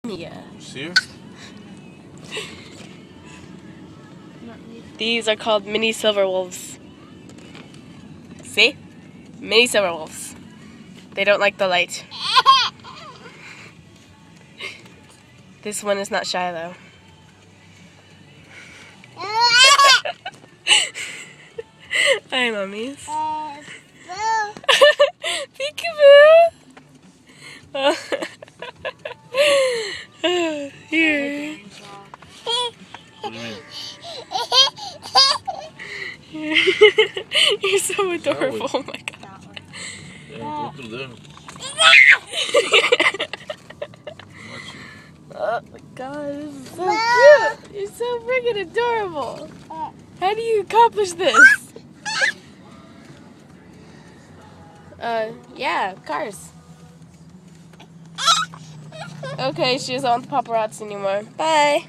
Yeah. See her? These are called mini silver wolves. See? Mini silver wolves. They don't like the light. This one is not shy though. Hi, mummies. Peekaboo. Here. What do you mean? You're so adorable. Oh my god. Yeah, go through there. Oh my god, this is so cute. You're so freaking adorable. How do you accomplish this? Yeah, cars. Okay, she doesn't want the paparazzi anymore. Bye.